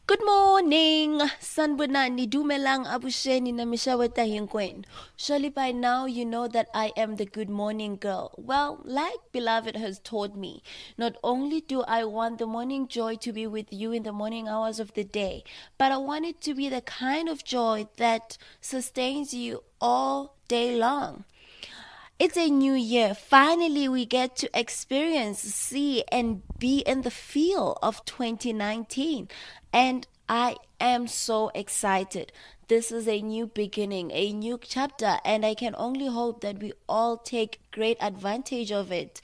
Good morning! Sanbonani dumelang abusheni na mishaweta hinkwen. Surely by now you know that I am the good morning girl. Well, like Beloved has taught me, not only do I want the morning joy to be with you in the morning hours of the day, but I want it to be the kind of joy that sustains you all day long. It's a new year. Finally, we get to experience, see, and be in the feel of 2019. And I am so excited. This is a new beginning, a new chapter, and I can only hope that we all take great advantage of it.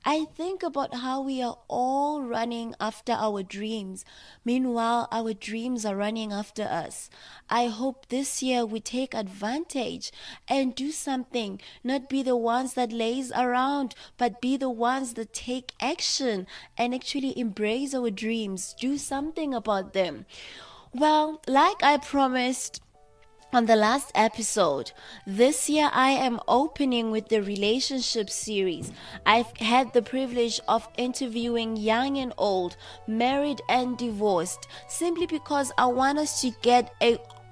I think about how we are all running after our dreams. Meanwhile, our dreams are running after us. I hope this year we take advantage and do something, not be the ones that lays around, but be the ones that take action and actually embrace our dreams, do something about them. Well, like I promised on the last episode, this year I am opening with the relationship series. I've had the privilege of interviewing young and old, married and divorced, simply because I want us to get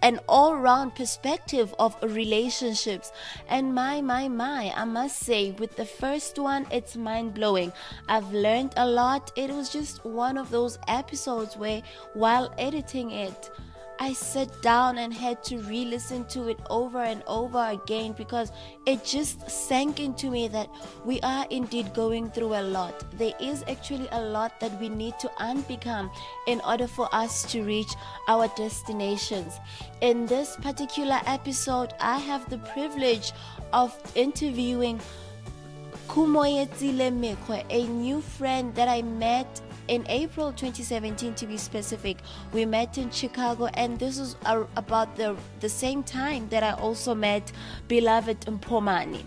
an all-round perspective of relationships. And my, I must say, with the first one, it's mind-blowing. I've learned a lot. It was just one of those episodes where, while editing it, I sat down and had to re-listen to it over and over again because it just sank into me that we are indeed going through a lot. There is actually a lot that we need to unbecome in order for us to reach our destinations. In this particular episode, I have the privilege of interviewing Khumoestile Mekgwe, a new friend that I met in April 2017, to be specific. We met in Chicago, and this is about the same time that I also met Beloved Mpomani.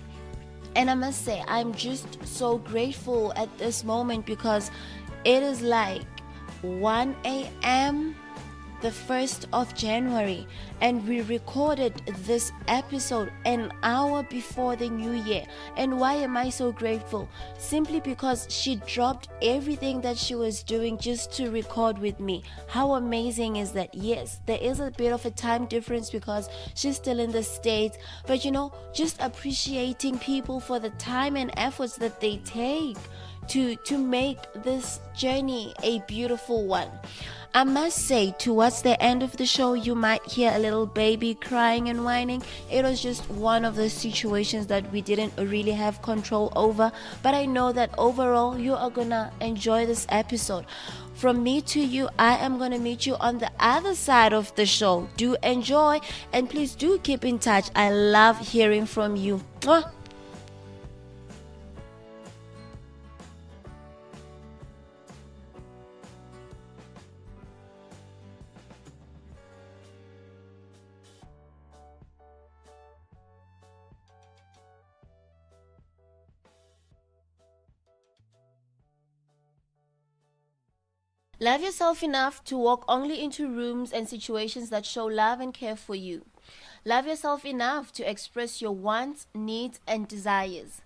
And I must say, I'm just so grateful at this moment because it is like 1 a.m. the 1st of January, and we recorded this episode an hour before the new year. And why am I so grateful? Simply because she dropped everything that she was doing just to record with me. How amazing is that? Yes, there is a bit of a time difference because she's still in the States, but just appreciating people for the time and efforts that they take to make this journey a beautiful one. I must say, towards the end of the show, you might hear a little baby crying and whining. It was just one of those situations that we didn't really have control over. But I know that overall, you are gonna enjoy this episode. From me to you, I am gonna meet you on the other side of the show. Do enjoy, and please do keep in touch. I love hearing from you. Mwah! Love yourself enough to walk only into rooms and situations that show love and care for you. Love yourself enough to express your wants, needs, and desires.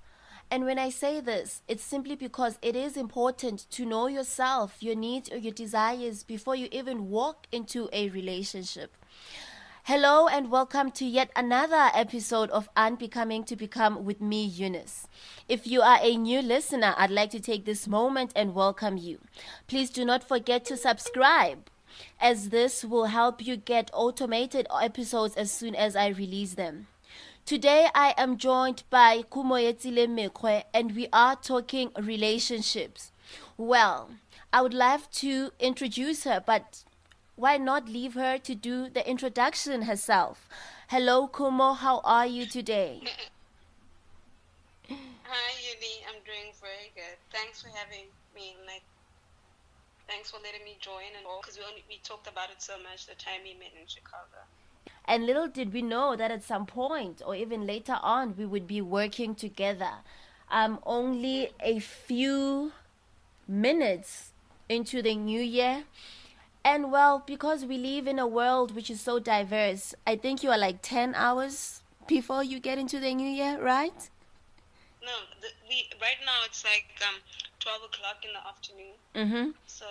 And when I say this, it's simply because it is important to know yourself, your needs, or your desires before you even walk into a relationship. Hello and welcome to yet another episode of Unbecoming to Become with me, Eunice. If you are a new listener, I'd like to take this moment and welcome you. Please do not forget to subscribe, as this will help you get automated episodes as soon as I release them. Today I am joined by Khumoestile Mekgwe, and we are talking relationships. Well, I would love to introduce her, but why not leave her to do the introduction herself? Hello, Khumo. How are you today? Hi, Yuli. I'm doing very good. Thanks for having me. Thanks for letting me join and all, because we talked about it so much the time we met in Chicago. And little did we know that at some point, or even later on, we would be working together. Only a few minutes into the new year. And well, because we live in a world which is so diverse, I think you are like 10 hours before you get into the new year, right? No, right now it's like 12 o'clock in the afternoon. Mm-hmm. So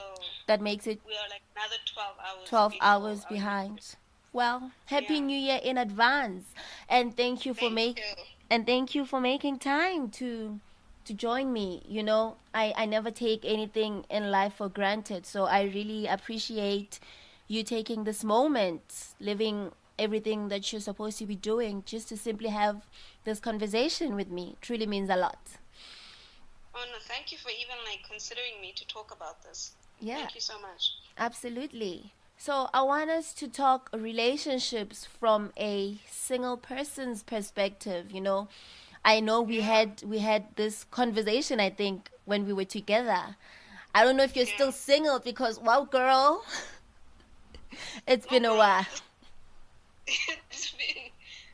That makes it we are like another 12 hours 12 before hours our New Year. behind. Well, happy Yeah. New Year in advance, and Thank you. thank you for making time to join me. You know, I never take anything in life for granted, so I really appreciate you taking this moment, living everything that you're supposed to be doing, just to simply have this conversation with me. Truly means a lot. Oh no, thank you for even like considering me to talk about this. Yeah, Thank you so much. absolutely. So I want us to talk relationships from a single person's perspective. You know, I know Yeah. we had this conversation, I think, when we were together. I don't know if you're Yeah. still single because, wow, girl, it's No, been a girl. while. it's been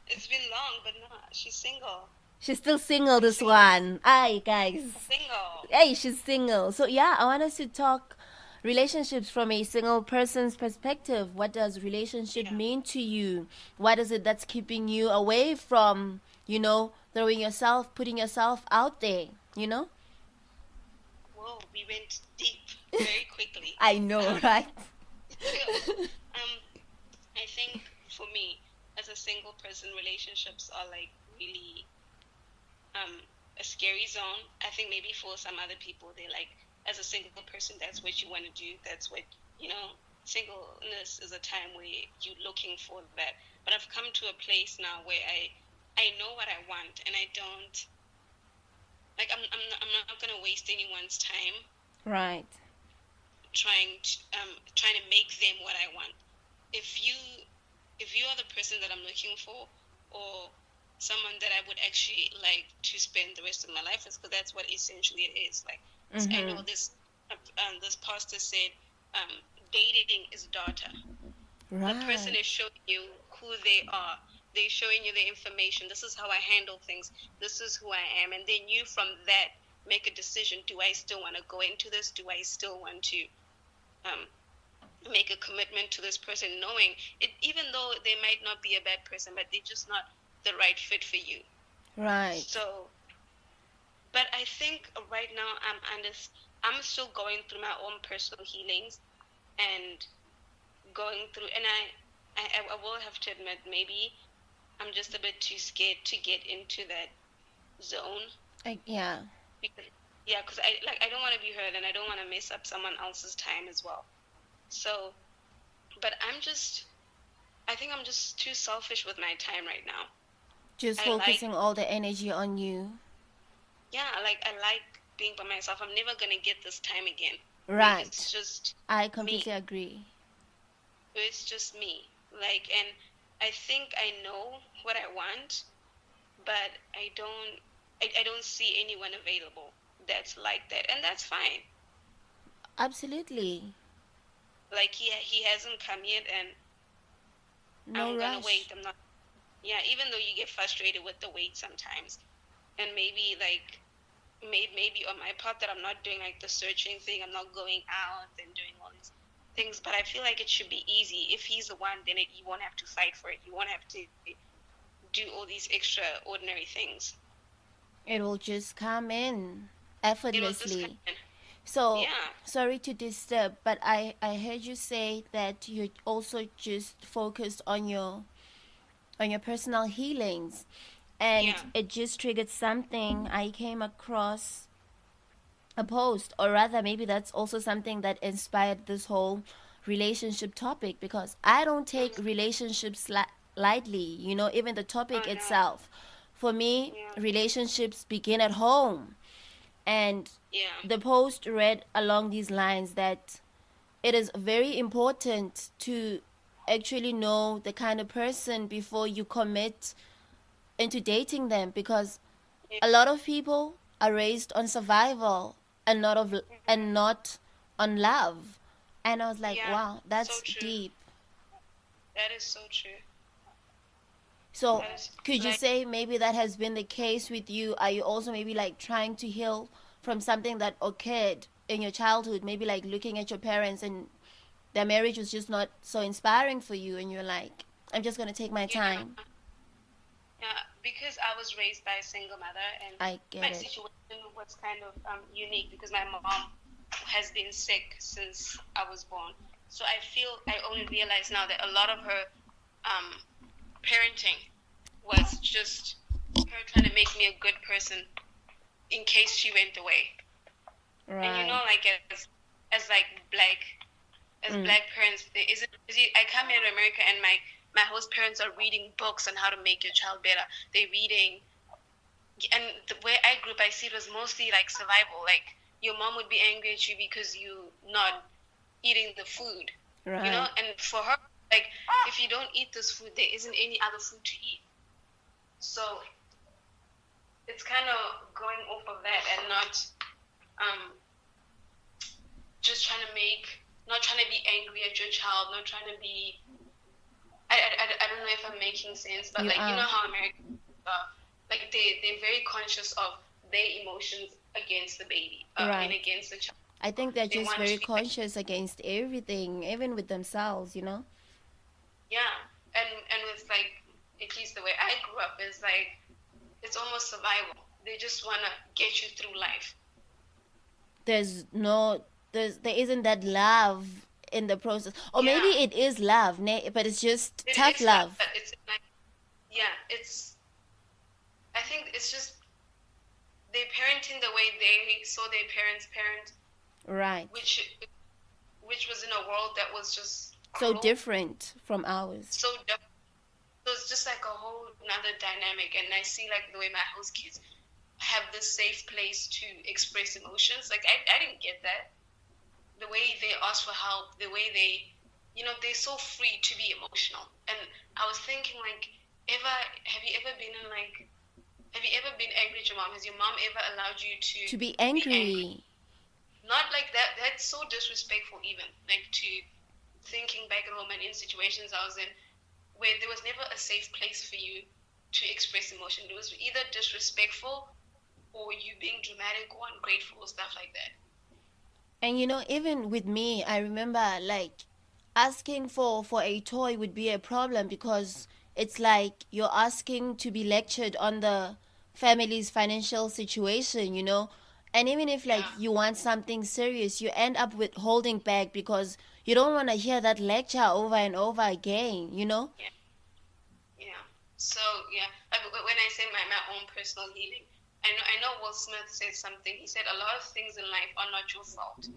it's been long, but no, she's single. She's still single, She's this single. one. Aye, guys. Single. Hey, she's single. So yeah, I want us to talk relationships from a single person's perspective. What does relationship Yeah. mean to you? What is it that's keeping you away from, you know, putting yourself out there, you know? Whoa, we went deep very quickly. I know, right? um, I think for me, as a single person, relationships are like really a scary zone. I think maybe for some other people, they like, as a single person, that's what you want to do. That's what, you know, singleness is a time where you're looking for that. But I've come to a place now where I know what I want, and I don't, like, I'm not going to waste anyone's time Right. trying to make them what I want. If you are the person that I'm looking for, or someone that I would actually like to spend the rest of my life with, because that's what essentially it is. Like, I know this pastor said, dating is data. The person Right. is showing you who they are. They're showing you the information. This is how I handle things. This is who I am. And then you, from that, make a decision. Do I still want to go into this? Do I still want to make a commitment to this person, knowing it, even though they might not be a bad person, but they're just not the right fit for you. Right. So, but I think right now I'm still going through my own personal healings and going through, and I will have to admit, maybe I'm just a bit too scared to get into that zone. Yeah. Because I don't want to be hurt, and I don't want to mess up someone else's time as well. So, but I think I'm just too selfish with my time right now. Just focusing all the energy on you. Yeah, I like being by myself. I'm never gonna get this time again. Right. It's just I completely agree. It's just me. Like, and I think I know what I want, but I don't see anyone available that's like that, and that's fine. Absolutely. Like, he hasn't come yet, and no I'm rush. gonna wait. I'm not. Yeah, even though you get frustrated with the wait sometimes, and maybe like maybe on my part that I'm not doing like the searching thing. I'm not going out and doing all these things, but I feel like it should be easy. If he's the one, then you won't have to fight for it. You won't have to do all these extraordinary things. It will just come in effortlessly. It will just come in. So, yeah. Sorry to disturb, but I heard you say that you're also just focused on your personal healings, and it just triggered something. I came across a post, or rather maybe that's also something that inspired this whole relationship topic, because I don't take relationships lightly, you know, even the topic itself. For me, relationships begin at home. And the post read along these lines that it is very important to actually know the kind of person before you commit into dating them, because a lot of people are raised on survival and not on love. And I was like, wow, that's so deep. That is so true. So could you say maybe that has been the case with you? Are you also maybe like trying to heal from something that occurred in your childhood, maybe like looking at your parents and their marriage was just not so inspiring for you, and you're like, I'm just going to take my time? Yeah, because I was raised by a single mother, and I get my it. situation was kind of unique because my mom has been sick since I was born. So I feel I only realize now that a lot of her um, parenting was just her trying to make me a good person in case she went away. And you know, Right. like as like Mm. black parents, there isn't. See, I come here to America, and my host parents are reading books on how to make your child better. They're reading, and the way I grew up, I see it was mostly like survival. Like your mom would be angry at you because you not eating the food, you know. Right. And for her, like if you don't eat this food, there isn't any other food to eat. So it's kind of going off of that and not um, just trying to not trying to be angry at your child, not trying to be. I don't know if I'm making sense, but You like you are. know how Americans are, like they're very conscious of their emotions against the baby, I mean Right. against the child. I think they're They just want to very be like, conscious against everything, even with themselves, you know? yeah, and it's like at least the way I grew up is like it's almost survival. They just wanna get you through life. There's no, there isn't that love in the process. Or maybe Yeah, it is love, but it's just tough it's love, love. but it's like yeah, it's. I think it's just they parenting the way they saw their parents parent, Right. which was in a world that was just So cruel, different from ours. so different. So it's just like a whole another dynamic. And I see like the way my host kids have this safe place to express emotions. Like I didn't get that. The way they ask for help, the way they, they're so free to be emotional. And I was thinking like, have you ever been in like, have you ever been angry at your mom? Has your mom ever allowed you to To be be angry? angry. Not like that. That's so disrespectful even. Like to thinking back at home and in situations I was in where there was never a safe place for you to express emotion. It was either disrespectful or you being dramatic or ungrateful or stuff like that. And even with me, I remember like asking for a toy would be a problem because it's like you're asking to be lectured on the family's financial situation, And even if like Yeah, you want something serious, you end up with holding back because you don't want to hear that lecture over and over again. yeah, yeah. So yeah, when I say my own personal healing, I know Will Smith said something. He said a lot of things in life are not your fault,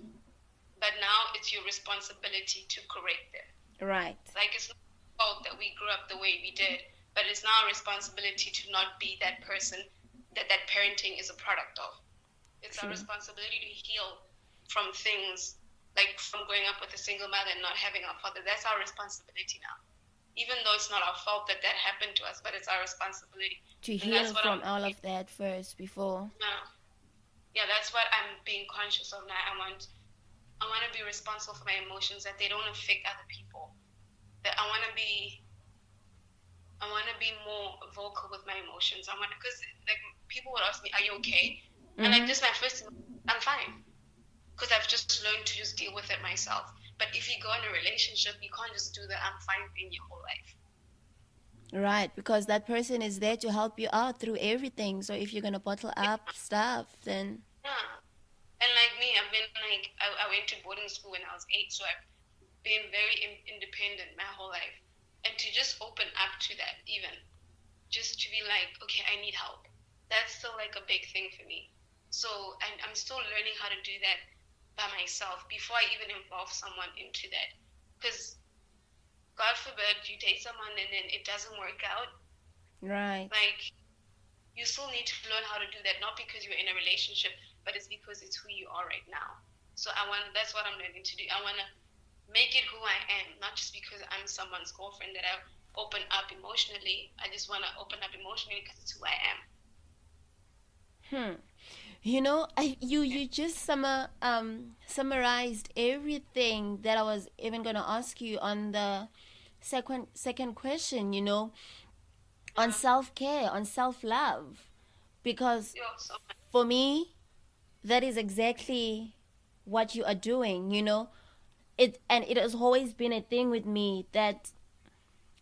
but now it's your responsibility to correct them. Right. Like it's not our fault that we grew up the way we did, but it's now our responsibility to not be that person that parenting is a product of. It's our True. responsibility to heal from things like from growing up with a single mother and not having a father. That's our responsibility now. Even though it's not our fault that happened to us, but it's our responsibility. To And that's heal what from all of that first before. yeah, that's what I'm being conscious of now. I want to be responsible for my emotions, that they don't affect other people. That I want to be more vocal with my emotions. Because like people would ask me, "Are you okay?" And like Mm-hmm. this, my first, I'm fine, because I've just learned to just deal with it myself. But if you go in a relationship, you can't just do the I'm fine thing your whole life. Right, because that person is there to help you out through everything. So if you're gonna bottle up stuff, then Yeah. And like me, I've been like I went to boarding school when I was 8, so I've been very independent my whole life. And to just open up to that, even just to be like, okay, I need help. That's still like a big thing for me. So I'm still learning how to do that by myself before I even involve someone into that. Because God forbid you date someone and then it doesn't work out. right. Like you still need to learn how to do that, not because you're in a relationship, but it's because it's who you are right now. So that's what I'm learning to do. I want to make it who I am, not just because I'm someone's girlfriend that I open up emotionally. I just want to open up emotionally because it's who I am. Hmm. You just summarized everything that I was even gonna ask you on the second question. On Yeah. self care, on self love, because Yeah. So for me, that is exactly what you are doing. It has always been a thing with me that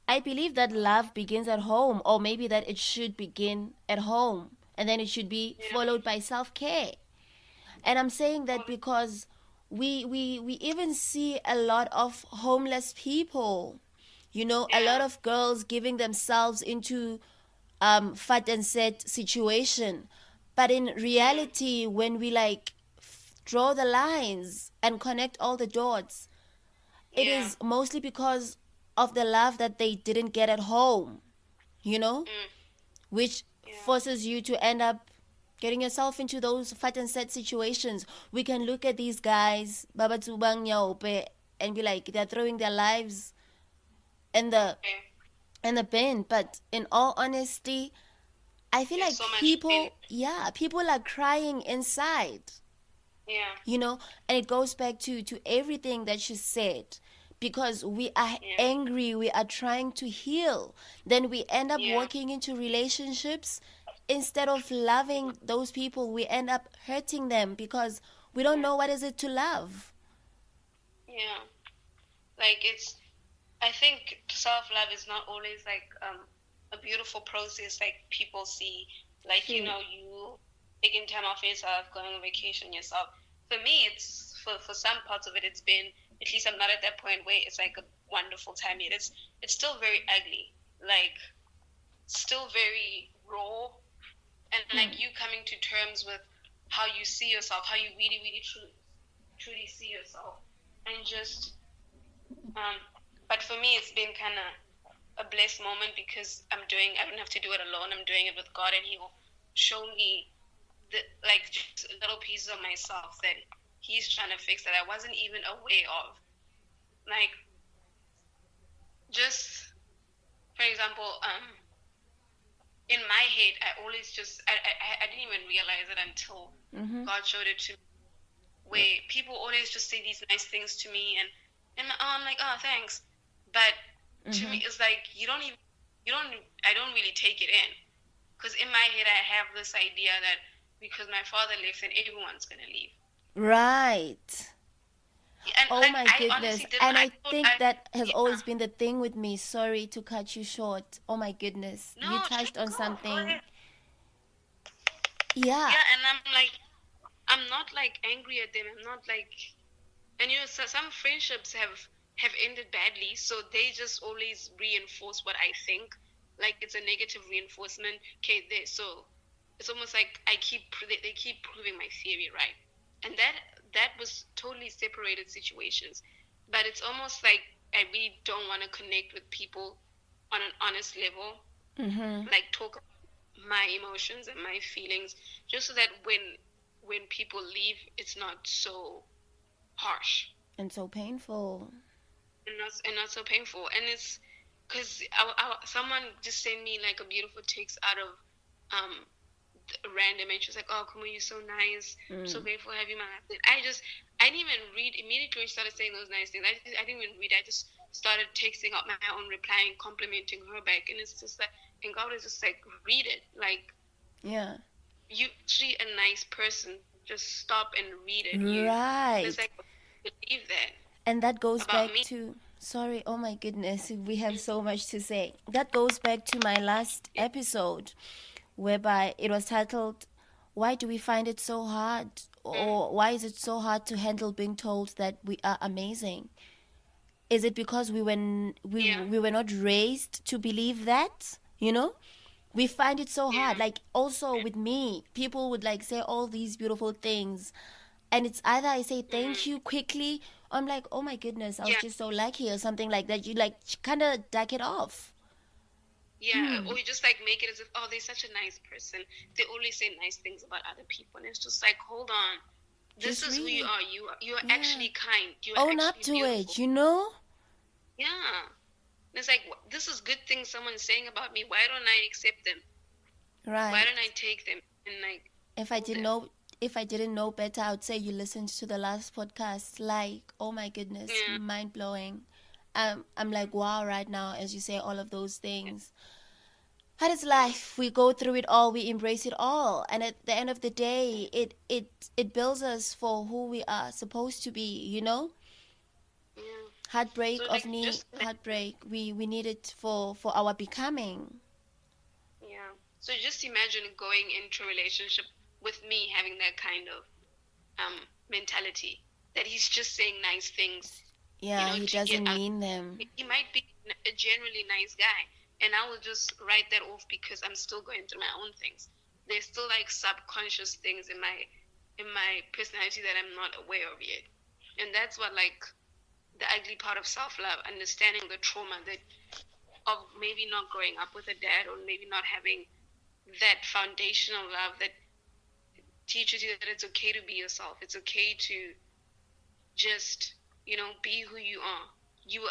I believe that love begins at home, or maybe that it should begin at home and then it should be Yeah. followed by self care. And I'm saying that Totally. because we even see a lot of homeless people, a lot Yeah. of girls giving themselves into fat and set situation. But in Mm. reality, when we like draw the lines and connect all the dots, it Yeah. is mostly because of the love that they didn't get at home, you know, Mm. which Yeah. forces you to end up getting yourself into those fight and set situations. We can look at these guys, Baba Tsubang Nyaope, and be like, they're throwing their lives in the Okay. in the bin. But in all honesty, I feel There's like so much pain. people are crying inside, Yeah. and it goes back to everything that she said, because we are Yeah. angry, we are trying to heal, then we end up Yeah. walking into relationships. Instead of loving those people, we end up hurting them because we don't Yeah. know what is it to love. Yeah. Like it's I think self love is not always like a beautiful process like people see. Like, True. you taking time off yourself, going on vacation yourself. For me, it's for some parts of it, it's been, at least I'm not at that point where it's like a wonderful time yet. It's still very ugly, like still very raw, and like you coming to terms with how you see yourself, how you really, really truly see yourself, and just um, but for me, it's been kind of a blessed moment because I don't have to do it alone. I'm doing it with God, and He will show me like just little pieces of myself that He's trying to fix that I wasn't even aware of. Like, just for example, in my head, I always just I didn't even realize it until God showed it to me. Where people always just say these nice things to me, and I'm like, oh, thanks, but to me, it's like I don't really take it in, because in my head I have this idea that because my father left, then everyone's gonna leave. Right. And Oh like my I goodness. honestly didn't. And I I thought think that has yeah. always been the thing with me. Sorry to cut you short. Oh my goodness. You No, touched on go something. ahead. Yeah. Yeah, and I'm like, I'm not like angry at them. I'm not like, and so some friendships have ended badly, so they just always reinforce what I think. Like it's a negative reinforcement. Okay, so it's almost like they keep proving my theory right, and that was totally separated situations. But it's almost like I really don't want to connect with people on an honest level, like talk about my emotions and my feelings, just so that when people leave, it's not so harsh And so painful. and not so painful. And it's because someone just sent me like a beautiful text out of random, and she was like, "Oh, Kumu, you're so nice. I'm so grateful to have you in my life." I didn't even read immediately. When she started saying those nice things, I didn't even read. I just started texting out my own reply and complimenting her back, and it's just like, and God was just like, read it, like Yeah. you treat a nice person, just stop and read it. And it's Right. like, believe that And that goes about back me. to, sorry, oh my goodness, we have so much to say. That goes back to my last episode, whereby it was titled, Why Do We Find It So Hard? Or why is it so hard to handle being told that we are amazing? Is it because Yeah, we were not raised to believe that? We find it so hard. yeah, Like also with me, people would like say all these beautiful things, and it's either I say thank you quickly, or I'm like, oh my goodness, I was yeah, just so lucky, or something like that. You like kind of duck it off. yeah. Or you just like make it as if, oh, they're such a nice person. They always say nice things about other people, and it's just like, hold on, this Just is who you really, are. You are yeah, actually kind. You are own up actually to beautiful. it. Yeah. And it's like, this is good things someone's saying about me. Why don't I accept them? Why Right. don't I take them and like If I hold didn't them? know, if I didn't know better, I would say you listened to the last podcast. Like, oh my goodness, Yeah. mind blowing. I'm like, wow, right now, as you say all of those things. That is life. We go through it all. We embrace it all, and at the end of the day, it builds us for who we are supposed to be. Yeah. Heartbreak So of like need, just heartbreak. We need it for our becoming. yeah. So just imagine going into a relationship with me having that kind of mentality that he's just saying nice things, Yeah, he to get doesn't out. mean them. He might be a generally nice guy, and I will just write that off because I'm still going through my own things. There's still like subconscious things in my personality that I'm not aware of yet, and that's what like the ugly part of self-love, understanding the trauma that of maybe not growing up with a dad or maybe not having that foundational love that teaches you that it's okay to be yourself. It's okay to just, be who you are.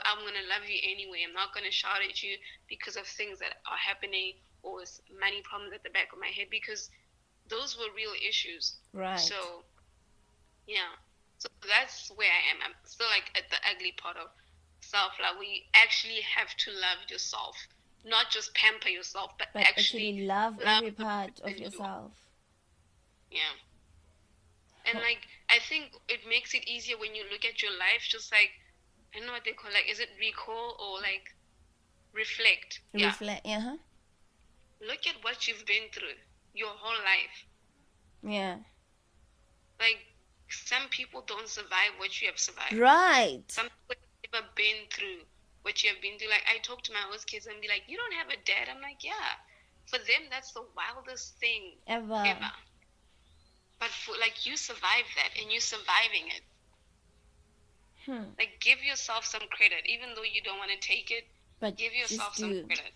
I'm gonna love you anyway. I'm not gonna shout at you because of things that are happening or money problems at the back of my head because those were real issues. Right. So yeah. So that's where I am. I'm still like at the ugly part of self love. We actually have to love yourself. Not just pamper yourself, but But actually actually love love every the part of person you are. yourself. Yeah. And like I think it makes it easier when you look at your life, just like I don't know what they call, like, is it recall or like reflect? Yeah. Reflect. Uh-huh. Look at what you've been through your whole life. Yeah. Like some people don't survive what you have survived. Right. Some people have never been through what you have been through. Like I talk to my host kids and be like, "You don't have a dad?" I'm like, "Yeah." For them, that's the wildest thing Ever. ever. But for like you survived that and you're surviving it. Like give yourself some credit, even though you don't want to take it. But Give yourself just some do. credit.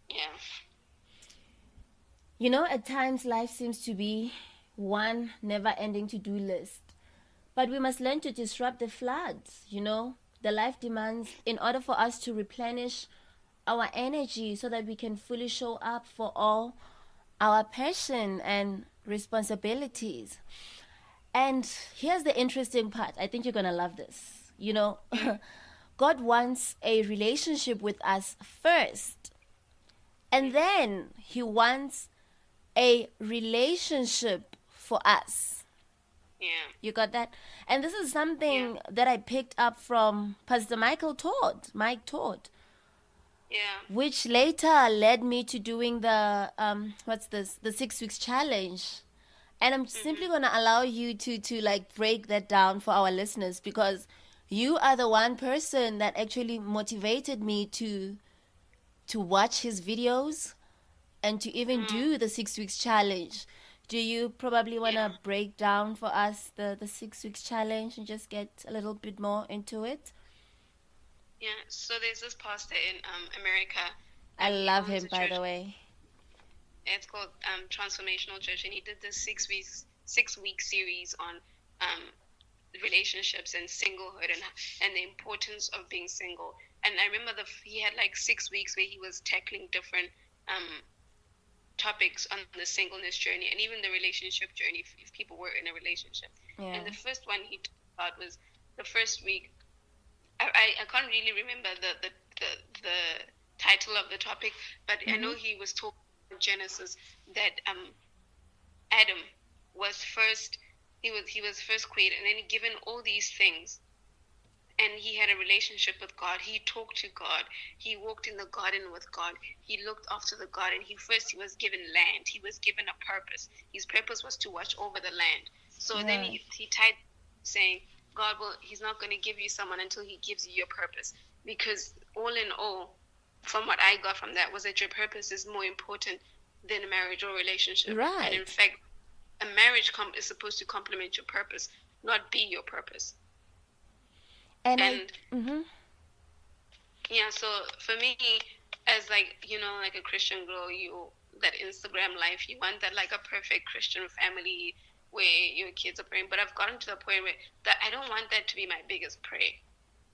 Yeah. At times life seems to be one never-ending to-do list. But we must learn to disrupt the floods, the life demands in order for us to replenish our energy so that we can fully show up for all our passion and responsibilities. And here's the interesting part. I think you're going to love this. God wants a relationship with us first. And then he wants a relationship for us. Yeah. You got that? And this is something that I picked up from Pastor Mike Todd, Yeah. which later led me to doing the the 6 weeks challenge. And I'm simply gonna allow you to like break that down for our listeners because you are the one person that actually motivated me to watch his videos and to even do the 6 weeks challenge. Do you probably want to break down for us the 6 weeks challenge and just get a little bit more into it? Yeah. So there's this pastor in America. I love owns him, a by church. the way. It's called Transformational Church, and he did this 6 week series on relationships and singlehood and the importance of being single. And I remember he had like 6 weeks where he was tackling different topics on the singleness journey and even the relationship journey if people were in a relationship. Yeah. And the first one he talked about was the first week. I can't really remember the title of the topic, but I know he was talking in Genesis that Adam was first. He was first created, and then given all these things, and he had a relationship with God. He talked to God. He walked in the garden with God. He looked after the garden. He was given land. He was given a purpose. His purpose was to watch over the land. So then he tied saying, God he's not going to give you someone until he gives you your purpose. Because all in all, from what I got from that was that your purpose is more important than a marriage or relationship. Right. And in fact, a marriage is supposed to complement your purpose, not be your purpose. And yeah, so for me, as like like a Christian girl, that Instagram life, you want that like a perfect Christian family where your kids are praying. But I've gotten to the point where that I don't want that to be my biggest prayer.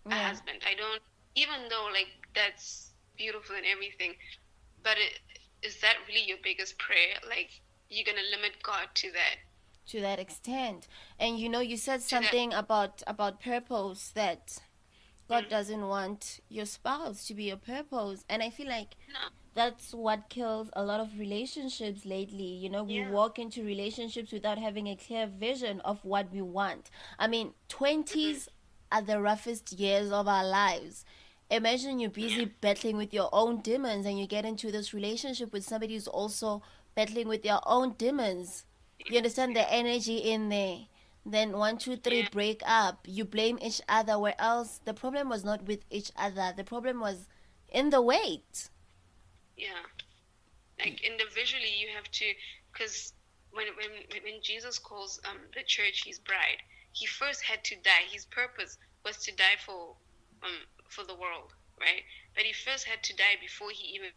A husband, I don't. Even though like that's beautiful and everything, but is that really your biggest prayer? Like you're gonna limit God to that extent. And you said something about purpose, that God doesn't want your spouse to be your purpose. And I feel like that's what kills a lot of relationships lately. We walk into relationships without having a clear vision of what we want. I mean, 20s are the roughest years of our lives. Imagine you're busy battling with your own demons and you get into this relationship with somebody who's also battling with their own demons. You understand the energy in there. Then one, two, three, Yeah. break up. You blame each other, where else the problem was not with each other. The problem was in the weight. Yeah. Like individually, you have to, because when Jesus calls the church his bride, he first had to die. His purpose was to die for the world, right? But he first had to die before he even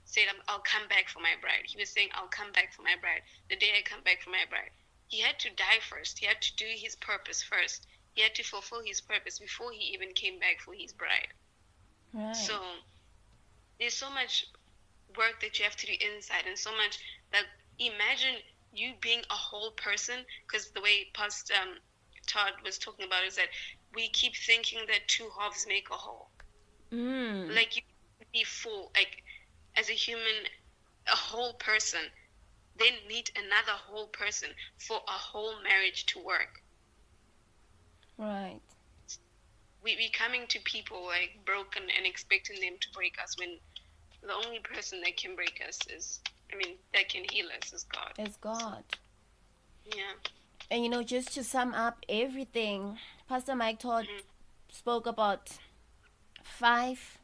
said, I'll come back for my bride. He was saying, I'll come back for my bride. The day I come back for my bride. He had to die first. He had to do his purpose first. He had to fulfill his purpose before he even came back for his bride. Right. So there's so much work that you have to do inside, and so much that imagine you being a whole person, because the way Pastor Todd was talking about is that we keep thinking that two halves make a whole. Like you be full, like as a human, a whole person, then meet another whole person for a whole marriage to work. Right. We coming to people like broken and expecting them to break us, when the only person that can break us that can heal us is God. It's God. Yeah. And just to sum up everything, Pastor Mike Todd spoke about 5,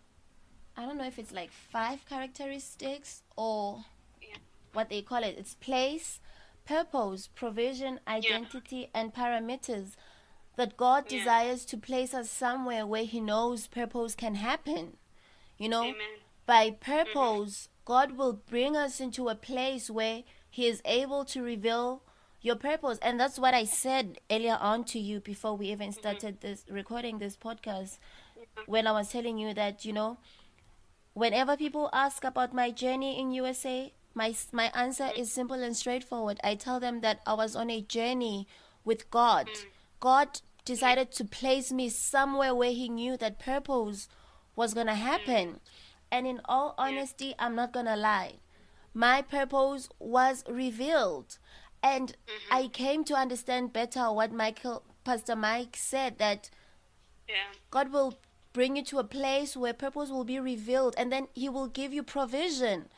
I don't know if it's like 5 characteristics or what they call it. It's place, purpose, provision, identity, and parameters that God desires to place us somewhere where he knows purpose can happen. Amen. By purpose, God will bring us into a place where he is able to reveal your purpose. And that's what I said earlier on to you before we even started recording this podcast, when I was telling you that, whenever people ask about my journey in USA, my answer is simple and straightforward. I tell them that I was on a journey with God. God decided to place me somewhere where he knew that purpose was going to happen. And in all honesty, I'm not going to lie. My purpose was revealed. And I came to understand better what Pastor Mike said, that God will bring you to a place where purpose will be revealed, and then he will give you provision.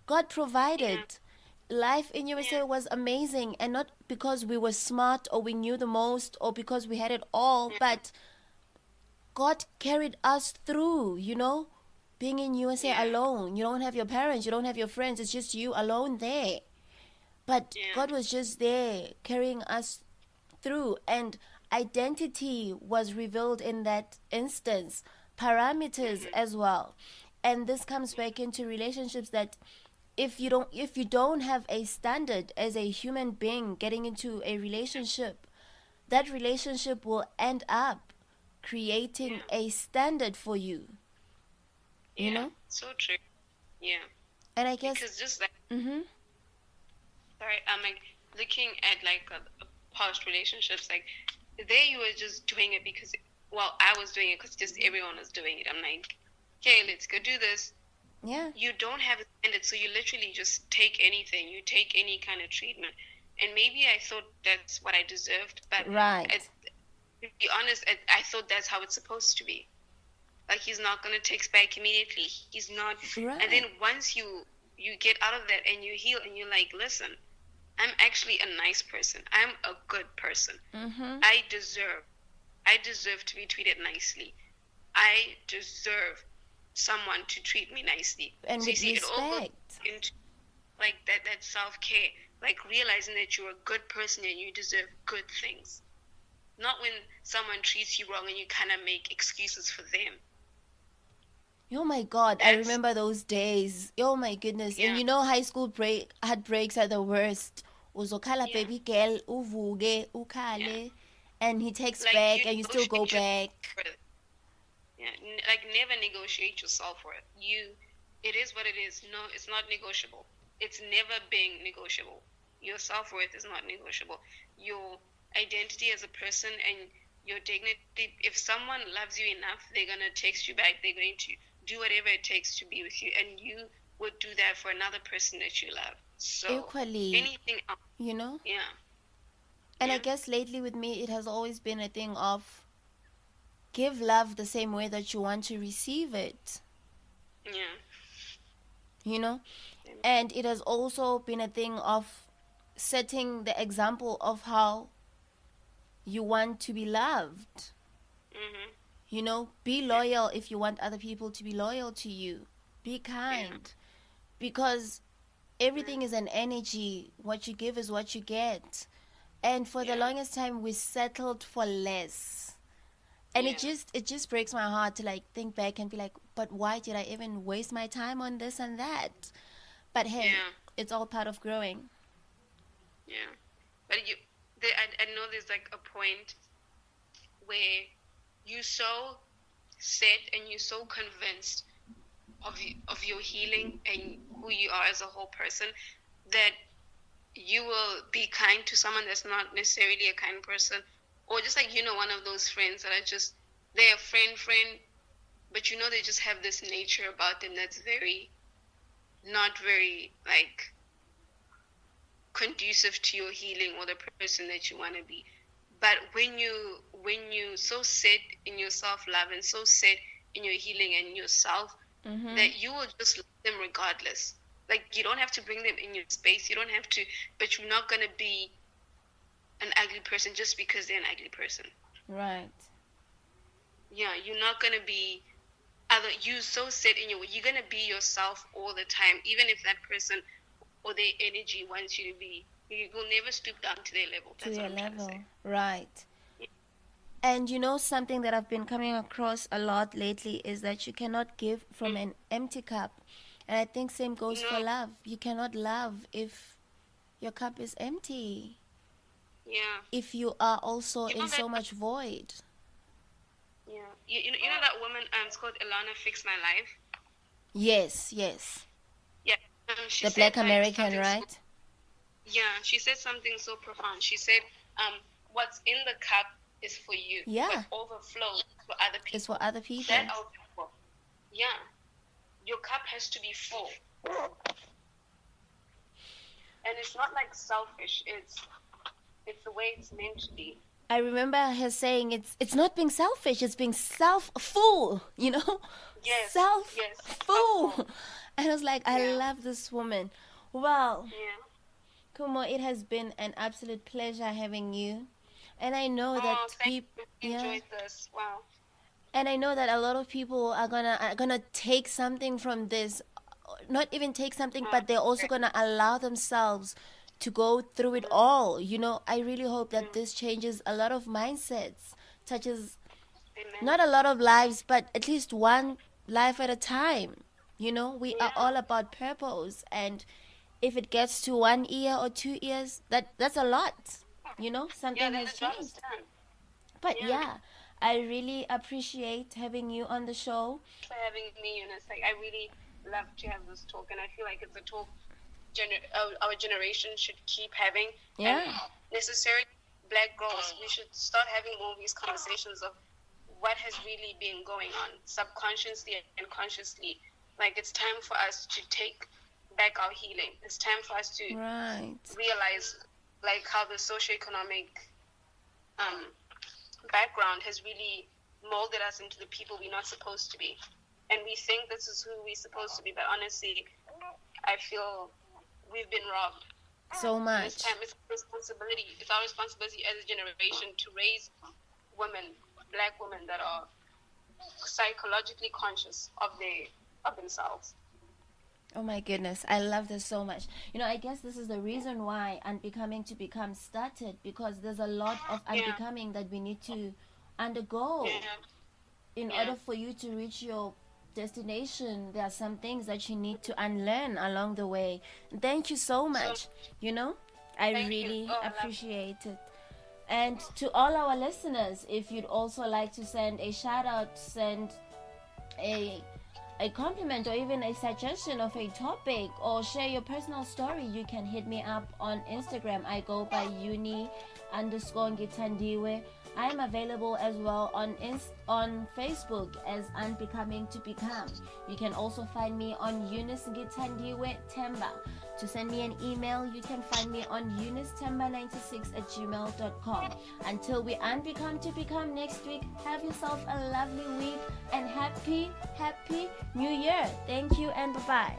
God provided. Life in USA was amazing, and not because we were smart or we knew the most or because we had it all, but God carried us through, being in USA alone. You don't have your parents, you don't have your friends, it's just you alone there. But God was just there carrying us through, and identity was revealed in that instance, parameters as well. And this comes back into relationships, that if you don't have a standard as a human being getting into a relationship, that relationship will end up creating a standard for you. So true. Yeah. And I guess because just like sorry, I'm like looking at like past relationships, like there you were just doing it because I was doing it because just everyone was doing it. I'm like, okay, let's go do this. Yeah. You don't have a standard, so you literally just take anything. You take any kind of treatment. And maybe I thought that's what I deserved, but right. To be honest, I thought that's how it's supposed to be. Like, he's not going to text back immediately. He's not. Right. And then once you get out of that and you heal and you're like, listen, I'm actually a nice person. I'm a good person. I deserve to be treated nicely. I deserve someone to treat me nicely. And so with you see, respect. it all goes into like that self-care, like realizing that you're a good person and you deserve good things. Not when someone treats you wrong and you kind of make excuses for them. Oh my God, I remember those days. Oh my goodness. Yeah. And high school heartbreaks are the worst. Uzokhala baby girl, uvuge, ukale, and he takes like, back and you still go back. Yeah, like never negotiate your self-worth. It is what it is. No, it's not negotiable. It's never being negotiable. Your self-worth is not negotiable. Your identity as a person and your dignity, if someone loves you enough, they're going to text you back. They're going to do whatever it takes to be with you, and you would do that for another person that you love. So equally, anything else, Yeah. And I guess lately with me, it has always been a thing of give love the same way that you want to receive it, Yeah. you know? And it has also been a thing of setting the example of how you want to be loved. Mhm. You know, be loyal if you want other people to be loyal to you. Be kind. Because everything is an energy. What you give is what you get. And for the Yeah. longest time we settled for less. And Yeah. it just breaks my heart to like think back and be like, but why did I even waste my time on this and that? But hey, Yeah. it's all part of growing. Yeah. But I know there's like a point where you so set and you're so convinced of your healing and who you are as a whole person that you will be kind to someone that's not necessarily a kind person, or just like one of those friends that are just they're a friend, but they just have this nature about them that's very not very like conducive to your healing or the person that you want to be. But when you so set in your self-love and so set in your healing and yourself, that you will just love them regardless. Like, you don't have to bring them in your space, you don't have to, but you're not going to be an ugly person just because they're an ugly person. Right. Yeah, you're not going to be you so set in you're going to be yourself all the time, even if that person or their energy wants you to be. You will never stoop down to their level. To That's their what I'm trying to level. say. Right. And you know, something that I've been coming across a lot lately is that you cannot give from an empty cup. And I think same goes for No. love. You cannot love if your cup is empty. Yeah. If you are also You know in that. so much void. Yeah. You know that woman. It's called Ilana Fix My Life. Yes, yes. Yeah. She The said Black like American, something. right? Yeah. She said something so profound. She said, "What's in the cup is for you. Yeah. What overflows for other people. It's for other people. That outflow. Yeah. Your cup has to be full. And it's not like selfish. It's the way it's meant to be. I remember her saying it's not being selfish, it's being self-full, you know? Yes. Self-full. And I was like, I Yeah. love this woman. Well, Yeah. Kumo, it has been an absolute pleasure having you. And I know that Thank people, you. Enjoyed this. Wow. and I know that a lot of people are gonna take something from this, not even take something, but they're also gonna allow themselves to go through it all. You know, I really hope that this changes a lot of mindsets, touches Amen. not a lot of lives, but at least one life at a time. You know, we are all about purpose, and if it gets to 1 year or 2 years, that's a lot. You know, something Then has the job is changed. done. But yeah, I really appreciate having you on the show. For having me, Eunice. Like, I really love to have this talk, and I feel like it's a talk our generation should keep having. Yeah. And necessarily, Black girls, we should start having all these conversations of what has really been going on subconsciously and consciously. Like, it's time for us to take back our healing. It's time for us to realize like how the socioeconomic background has really molded us into the people we're not supposed to be. And we think this is who we're supposed to be, but honestly, I feel we've been robbed. So much. This time it's responsibility. It's our responsibility as a generation to raise women, Black women, that are psychologically conscious of themselves. Oh my goodness, I love this so much. You know, I guess this is the reason why Unbecoming to Become started, because there's a lot of unbecoming that we need to undergo in order for you to reach your destination. There are some things that you need to unlearn along the way. Thank you so much. You know, I really appreciate it. And to all our listeners, if you'd also like to send a shout out, send a compliment, or even a suggestion of a topic, or share your personal story, you can hit me up on Instagram. I go by uni_Ngitandiwe. I am available as well on Facebook as Unbecoming to Become. You can also find me on Eunice Gitandiwe Temba. To send me an email, you can find me on eunicetemba96@gmail.com. Until we unbecome to become next week, have yourself a lovely week and happy New Year. Thank you and bye-bye.